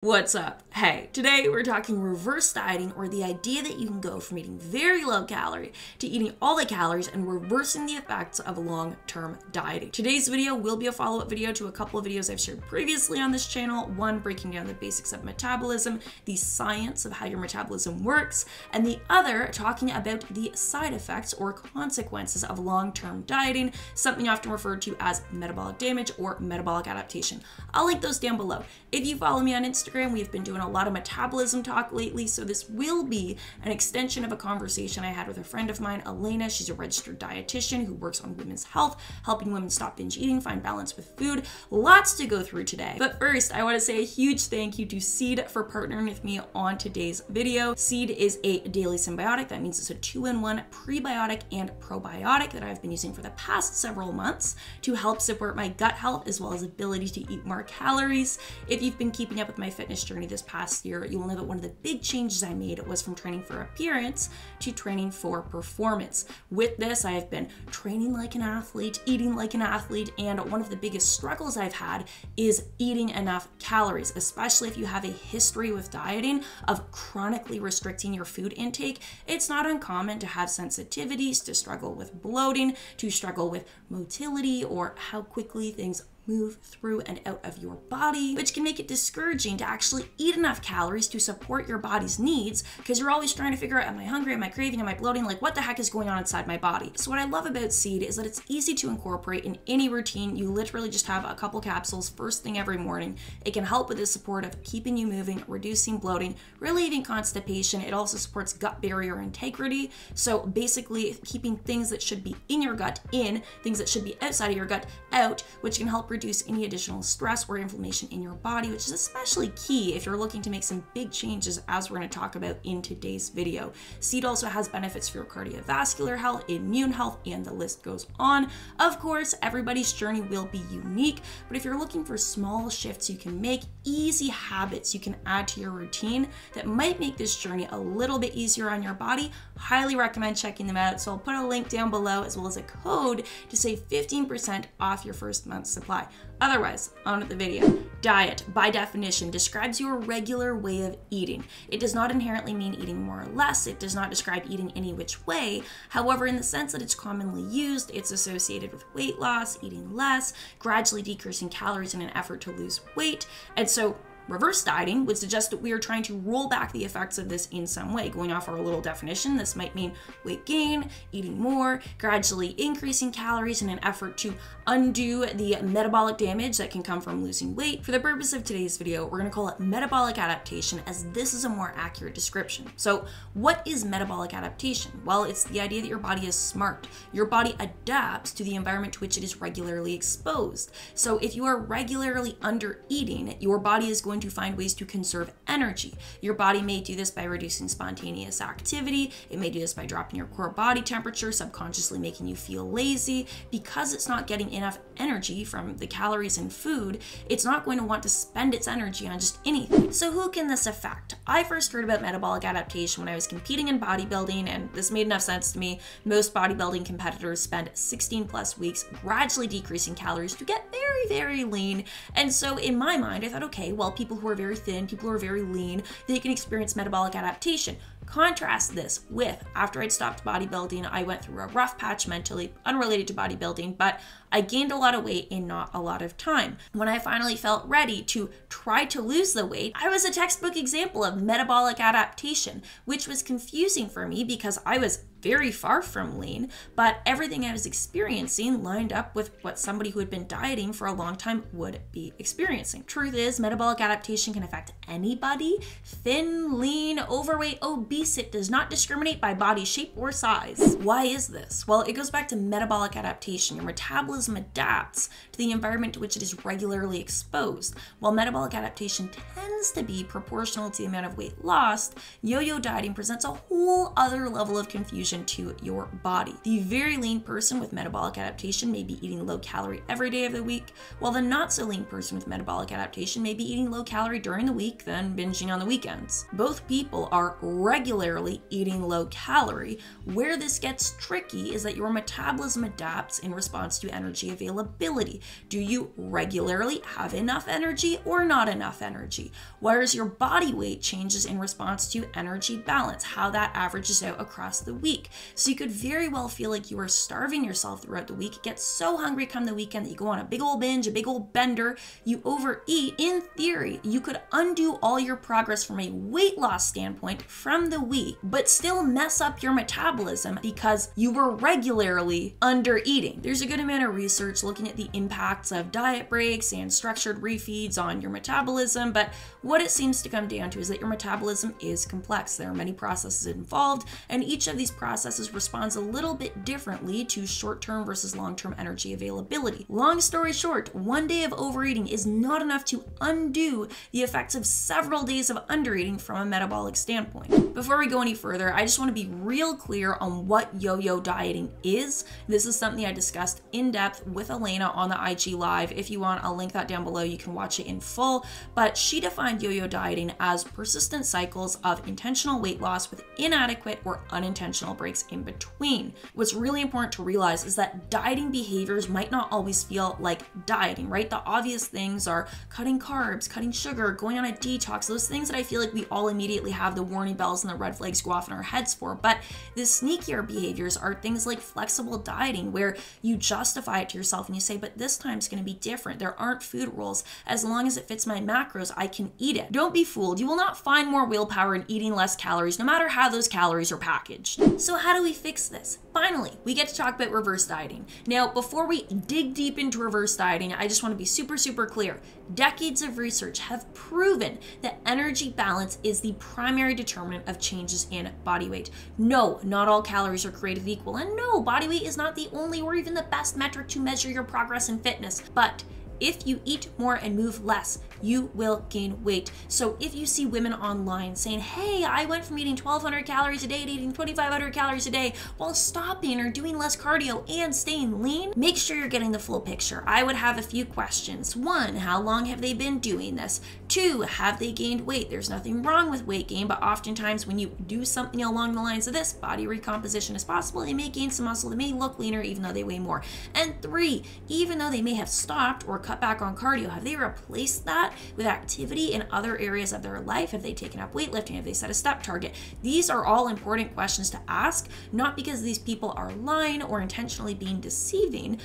What's up? Hey, today we're talking reverse dieting, or the idea that you can go from eating very low calorie to eating all the calories and reversing the effects of long-term dieting. Today's video will be a follow-up video to a couple of videos I've shared previously on this channel. One breaking down the basics of metabolism, the science of how your metabolism works, and the other talking about the side effects or consequences of long-term dieting, something often referred to as metabolic damage or metabolic adaptation. I'll link those down below. If you follow me on Instagram, we've been doing a lot of metabolism talk lately, so this will be an extension of a conversation I had with a friend of mine, Elena. She's a registered dietitian who works on women's health, helping women stop binge eating, find balance with food. Lots to go through today. But first, I want to say a huge thank you to Seed for partnering with me on today's video. Seed is a daily symbiotic. That means it's a 2-in-1 prebiotic and probiotic that I've been using for the past several months to help support my gut health as well as ability to eat more calories. If you've been keeping up with my fitness journey this past year, you will know that one of the big changes I made was from training for appearance to training for performance. With this, I have been training like an athlete, eating like an athlete, and one of the biggest struggles I've had is eating enough calories, especially if you have a history with dieting of chronically restricting your food intake. It's not uncommon to have sensitivities, to struggle with bloating, to struggle with motility, or how quickly things move through and out of your body, which can make it discouraging to actually eat enough calories to support your body's needs, because you're always trying to figure out, am I hungry, am I craving, am I bloating, like what the heck is going on inside my body? So what I love about Seed is that it's easy to incorporate in any routine. You literally just have a couple capsules first thing every morning. It can help with the support of keeping you moving, reducing bloating, relieving constipation. It also supports gut barrier integrity, so basically keeping things that should be in your gut in, things that should be outside of your gut out, which can help reduce any additional stress or inflammation in your body, which is especially key if you're looking to make some big changes, as we're going to talk about in today's video. Seed also has benefits for your cardiovascular health, immune health, and the list goes on. Of course, everybody's journey will be unique, but if you're looking for small shifts you can make, easy habits you can add to your routine that might make this journey a little bit easier on your body, highly recommend checking them out. So I'll put a link down below as well as a code to save 15% off your first month's supply. Otherwise, on with the video. Diet, by definition, describes your regular way of eating. It does not inherently mean eating more or less. It does not describe eating any which way. However, in the sense that it's commonly used, it's associated with weight loss, eating less, gradually decreasing calories in an effort to lose weight. And so reverse dieting would suggest that we are trying to roll back the effects of this in some way. Going off our little definition, this might mean weight gain, eating more, gradually increasing calories in an effort to undo the metabolic damage that can come from losing weight. For the purpose of today's video, we're going to call it metabolic adaptation, as this is a more accurate description. So what is metabolic adaptation? Well, it's the idea that your body is smart. Your body adapts to the environment to which it is regularly exposed. So if you are regularly under eating, your body is going to find ways to conserve energy. Your body may do this by reducing spontaneous activity. It may do this by dropping your core body temperature, subconsciously making you feel lazy. Because it's not getting enough energy from the calories in food, it's not going to want to spend its energy on just anything. So who can this affect? I first heard about metabolic adaptation when I was competing in bodybuilding, and this made enough sense to me. Most bodybuilding competitors spend 16 plus weeks gradually decreasing calories to get very, very lean. And so in my mind, I thought, okay, well, people who are very thin, people who are very lean, they can experience metabolic adaptation. Contrast this with, after I'd stopped bodybuilding, I went through a rough patch mentally, unrelated to bodybuilding, but I gained a lot of weight in not a lot of time. When I finally felt ready to try to lose the weight, I was a textbook example of metabolic adaptation, which was confusing for me because I was very far from lean, but everything I was experiencing lined up with what somebody who had been dieting for a long time would be experiencing. Truth is, metabolic adaptation can affect anybody, thin, lean, overweight, obese. It does not discriminate by body shape or size. Why is this? Well, it goes back to metabolic adaptation. Your metabolism adapts to the environment to which it is regularly exposed. While metabolic adaptation tends to be proportional to the amount of weight lost, yo-yo dieting presents a whole other level of confusion adaptation to your body. The very lean person with metabolic adaptation may be eating low calorie every day of the week, while the not so lean person with metabolic adaptation may be eating low calorie during the week, then binging on the weekends. Both people are regularly eating low calorie. Where this gets tricky is that your metabolism adapts in response to energy availability. Do you regularly have enough energy or not enough energy? Whereas your body weight changes in response to energy balance, how that averages out across the week. So you could very well feel like you are starving yourself throughout the week, get so hungry come the weekend that you go on a big old binge, a big old bender, you overeat. In theory, you could undo all your progress from a weight loss standpoint from the week, but still mess up your metabolism because you were regularly under eating. There's a good amount of research looking at the impacts of diet breaks and structured refeeds on your metabolism, but what it seems to come down to is that your metabolism is complex. There are many processes involved, and each of these processes responds a little bit differently to short-term versus long-term energy availability. Long story short, one day of overeating is not enough to undo the effects of several days of undereating from a metabolic standpoint. Before we go any further, I just want to be real clear on what yo-yo dieting is. This is something I discussed in depth with Elena on the IG Live. If you want, I'll link that down below. You can watch it in full, but she defined yo-yo dieting as persistent cycles of intentional weight loss with inadequate or unintentional breaks in between. What's really important to realize is that dieting behaviors might not always feel like dieting, right? The obvious things are cutting carbs, cutting sugar, going on a detox, those things that I feel like we all immediately have the warning bells and the red flags go off in our heads for. But the sneakier behaviors are things like flexible dieting, where you justify it to yourself and you say, but this time's going to be different. There aren't food rules. As long as it fits my macros, I can eat it. Don't be fooled. You will not find more willpower in eating less calories, no matter how those calories are packaged. So how do we fix this? Finally, we get to talk about reverse dieting. Now, before we dig deep into reverse dieting, I just want to be super clear. Decades of research have proven that energy balance is the primary determinant of changes in body weight. No, not all calories are created equal, and no, body weight is not the only or even the best metric to measure your progress in fitness, but if you eat more and move less, you will gain weight. So if you see women online saying, hey, I went from eating 1,200 calories a day to eating 2,500 calories a day while stopping or doing less cardio and staying lean, make sure you're getting the full picture. I would have a few questions. 1, how long have they been doing this? 2, have they gained weight? There's nothing wrong with weight gain, but oftentimes when you do something along the lines of this, body recomposition is possible. They may gain some muscle, they may look leaner even though they weigh more. And 3, even though they may have stopped or cut back on cardio, have they replaced that with activity in other areas of their life? Have they taken up weightlifting? Have they set a step target? These are all important questions to ask, not because these people are lying or intentionally being deceiving,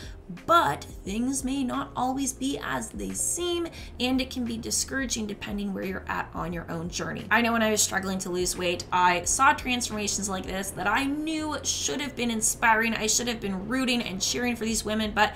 but things may not always be as they seem, and it can be discouraging depending where you're at on your own journey. I know when I was struggling to lose weight, I saw transformations like this that I knew should have been inspiring. I should have been rooting and cheering for these women, but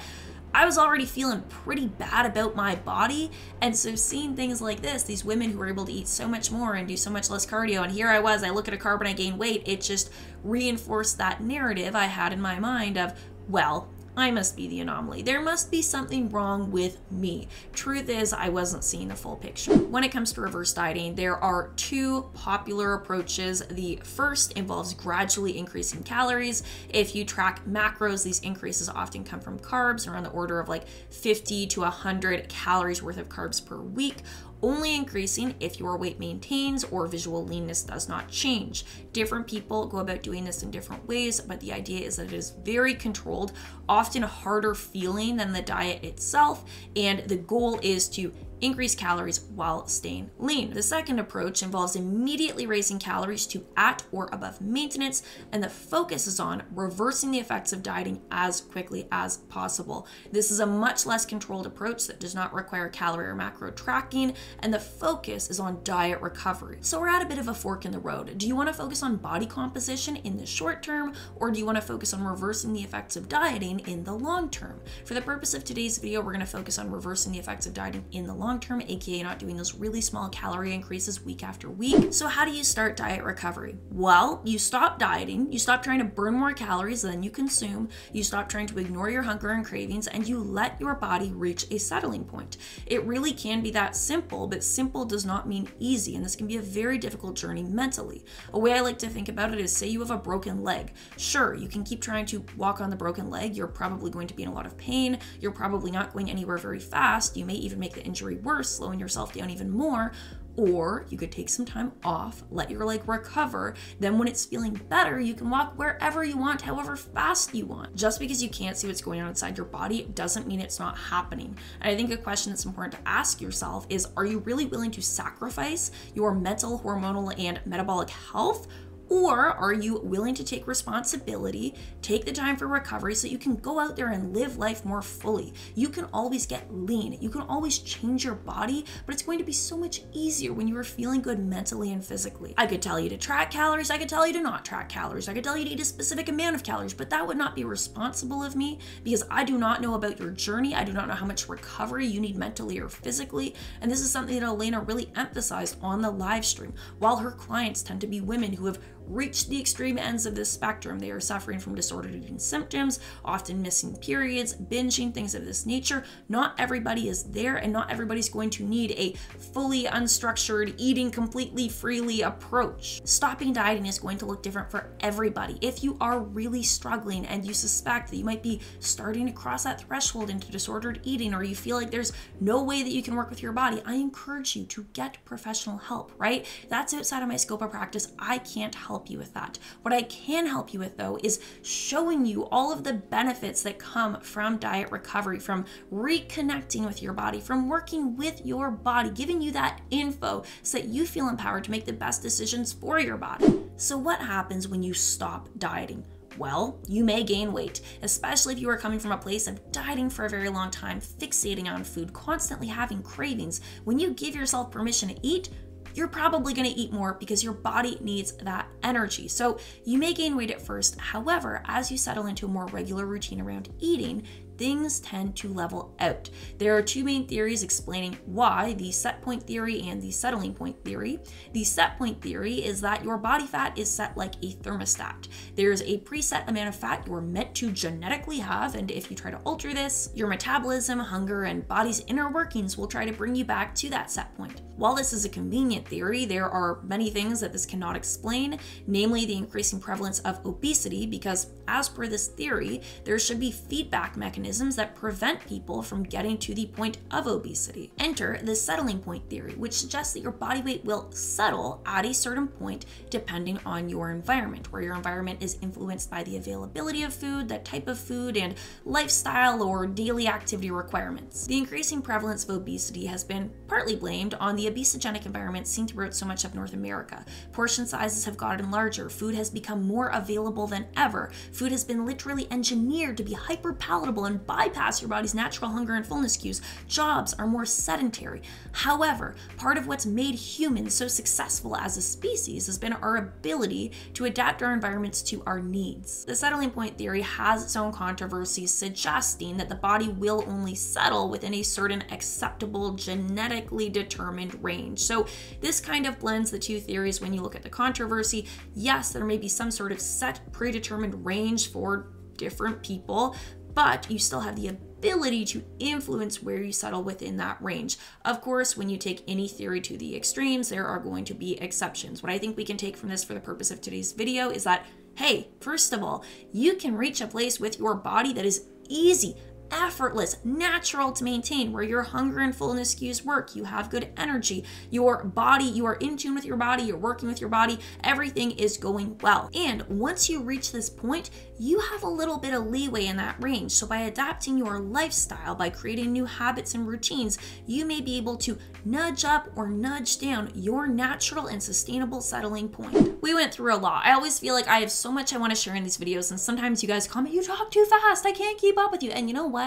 I was already feeling pretty bad about my body, and so seeing things like this, these women who were able to eat so much more and do so much less cardio, and here I was, I look at a carb and I gain weight, it just reinforced that narrative I had in my mind of, well, I must be the anomaly. There must be something wrong with me. Truth is, I wasn't seeing the full picture. When it comes to reverse dieting, there are 2 popular approaches. The first involves gradually increasing calories. If you track macros, these increases often come from carbs around the order of like 50 to 100 calories worth of carbs per week, only increasing if your weight maintains or visual leanness does not change. Different people go about doing this in different ways, but the idea is that it is very controlled, often harder feeling than the diet itself, and the goal is to increase calories while staying lean. The second approach involves immediately raising calories to at or above maintenance, and the focus is on reversing the effects of dieting as quickly as possible. This is a much less controlled approach that does not require calorie or macro tracking, and the focus is on diet recovery. So we're at a bit of a fork in the road. Do you want to focus on body composition in the short term, or do you want to focus on reversing the effects of dieting in the long term? For the purpose of today's video, we're going to focus on reversing the effects of dieting in the long long term, aka not doing those really small calorie increases week after week. So how do you start diet recovery? Well, you stop dieting, you stop trying to burn more calories than you consume, you stop trying to ignore your hunger and cravings, and you let your body reach a settling point. It really can be that simple, but simple does not mean easy, and this can be a very difficult journey mentally. A way I like to think about it is, say you have a broken leg. Sure, you can keep trying to walk on the broken leg, you're probably going to be in a lot of pain, you're probably not going anywhere very fast, you may even make the injury worse, slowing yourself down even more. Or you could take some time off, let your leg recover, then when it's feeling better, you can walk wherever you want, however fast you want. Just because you can't see what's going on inside your body doesn't mean it's not happening. And I think a question that's important to ask yourself is, are you really willing to sacrifice your mental, hormonal, and metabolic health? Or are you willing to take responsibility, take the time for recovery so you can go out there and live life more fully? You can always get lean, you can always change your body, but it's going to be so much easier when you are feeling good mentally and physically. I could tell you to track calories, I could tell you to not track calories, I could tell you to eat a specific amount of calories, but that would not be responsible of me because I do not know about your journey. I do not know how much recovery you need mentally or physically, and this is something that Elena really emphasized on the live stream. While her clients tend to be women who have reached the extreme ends of this spectrum, they are suffering from disordered eating symptoms, often missing periods, binging, things of this nature. Not everybody is there, and not everybody's going to need a fully unstructured, eating completely freely approach. Stopping dieting is going to look different for everybody. If you are really struggling and you suspect that you might be starting to cross that threshold into disordered eating, or you feel like there's no way that you can work with your body, I encourage you to get professional help, right? That's outside of my scope of practice. I can't help you with that. What I can help you with, though, is showing you all of the benefits that come from diet recovery, from reconnecting with your body, from working with your body, giving you that info so that you feel empowered to make the best decisions for your body. So what happens when you stop dieting? Well, you may gain weight, especially if you are coming from a place of dieting for a very long time, fixating on food, constantly having cravings. When you give yourself permission to eat, you're probably going to eat more because your body needs that energy. So you may gain weight at first. However, as you settle into a more regular routine around eating, things tend to level out. There are two main theories explaining why: the set point theory and the settling point theory. The set point theory is that your body fat is set like a thermostat. There's a preset amount of fat you're meant to genetically have, and if you try to alter this, your metabolism, hunger, and body's inner workings will try to bring you back to that set point. While this is a convenient theory, there are many things that this cannot explain, namely the increasing prevalence of obesity, because as per this theory, there should be feedback mechanisms that prevent people from getting to the point of obesity. Enter the settling point theory, which suggests that your body weight will settle at a certain point depending on your environment, where your environment is influenced by the availability of food, the type of food, and lifestyle or daily activity requirements. The increasing prevalence of obesity has been partly blamed on the obesogenic environment seen throughout so much of North America. Portion sizes have gotten larger, food has become more available than ever, food has been literally engineered to be hyper palatable and bypass your body's natural hunger and fullness cues. Jobs are more sedentary. However, part of what's made humans so successful as a species has been our ability to adapt our environments to our needs. The settling point theory has its own controversies, suggesting that the body will only settle within a certain acceptable, genetically determined range. So this kind of blends the two theories when you look at the controversy. Yes, there may be some sort of set predetermined range for different people, but you still have the ability to influence where you settle within that range. Of course, when you take any theory to the extremes, there are going to be exceptions. What I think we can take from this for the purpose of today's video is that, hey, first of all, you can reach a place with your body that is easy, effortless, natural to maintain, where your hunger and fullness cues work, you have good energy, your body, you are in tune with your body, you're working with your body, everything is going well. And once you reach this point, you have a little bit of leeway in that range. So by adapting your lifestyle, by creating new habits and routines, you may be able to nudge up or nudge down your natural and sustainable settling point. We went through a lot. I always feel like I have so much I want to share in these videos, and sometimes you guys comment, you talk too fast, I can't keep up with you. And you know what?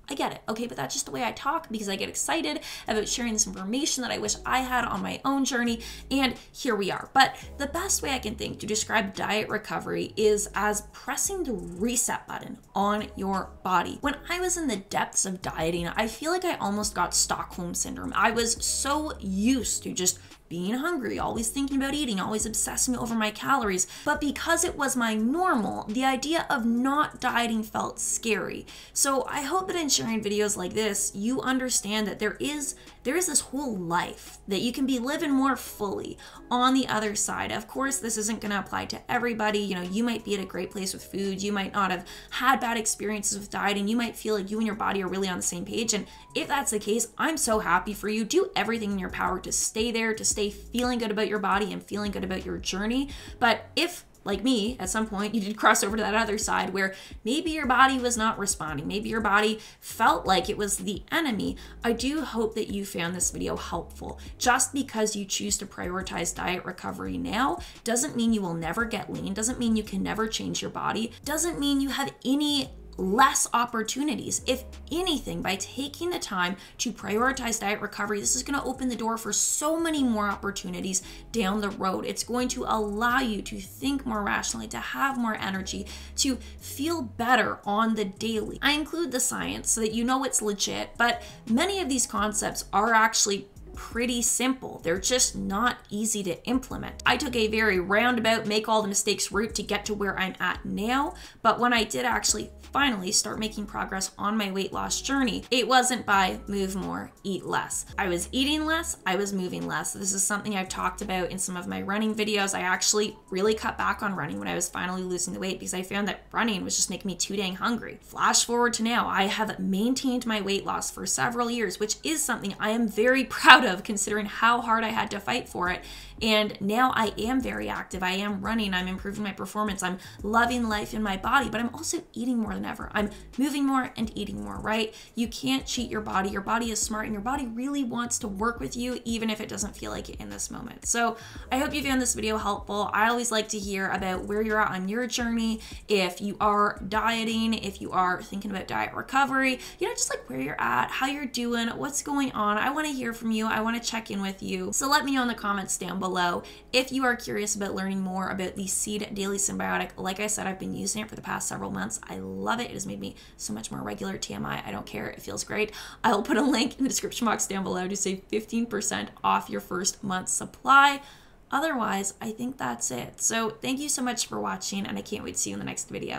I get it, okay? But that's just the way I talk because I get excited about sharing this information that I wish I had on my own journey, and here we are. But the best way I can think to describe diet recovery is as pressing the reset button on your body. When I was in the depths of dieting, I feel like I almost got Stockholm syndrome. I was so used to just being hungry, always thinking about eating, always obsessing over my calories. But because it was my normal, the idea of not dieting felt scary. So I hope that in sharing videos like this, you understand that there is this whole life that you can be living more fully on the other side. Of course, this isn't going to apply to everybody. You know, you might be at a great place with food. You might not have had bad experiences with dieting. You might feel like you and your body are really on the same page. And if that's the case, I'm so happy for you. Do everything in your power to stay there, to stay feeling good about your body and feeling good about your journey. But if, like me, at some point you did cross over to that other side where maybe your body was not responding, maybe your body felt like it was the enemy, I do hope that you found this video helpful. Just because you choose to prioritize diet recovery now doesn't mean you will never get lean, doesn't mean you can never change your body, doesn't mean you have any less opportunities. If anything, by taking the time to prioritize diet recovery, this is going to open the door for so many more opportunities down the road. It's going to allow you to think more rationally, to have more energy, to feel better on the daily. I include the science so that you know it's legit, but many of these concepts are actually pretty simple. They're just not easy to implement. I took a very roundabout, make all the mistakes route to get to where I'm at now, but when I did actually finally start making progress on my weight loss journey, it wasn't by move more, eat less. I was eating less, I was moving less. This is something I've talked about in some of my running videos. I actually really cut back on running when I was finally losing the weight because I found that running was just making me too dang hungry. Flash forward to now, I have maintained my weight loss for several years, which is something I am very proud of considering how hard I had to fight for it. And now I am very active. I am running. I'm improving my performance. I'm loving life in my body, but I'm also eating more than ever. I'm moving more and eating more, right? You can't cheat your body. Your body is smart and your body really wants to work with you, even if it doesn't feel like it in this moment. So I hope you found this video helpful. I always like to hear about where you're at on your journey. If you are dieting, if you are thinking about diet recovery, you know, just like where you're at, how you're doing, what's going on. I want to hear from you. I want to check in with you. So let me know in the comments down below. If you are curious about learning more about the Seed Daily Synbiotic, like I said, I've been using it for the past several months. I love it. It has made me so much more regular. TMI, I don't care. It feels great. I'll put a link in the description box down below to save 15% off your first month's supply. Otherwise, I think that's it. So thank you so much for watching, and I can't wait to see you in the next video.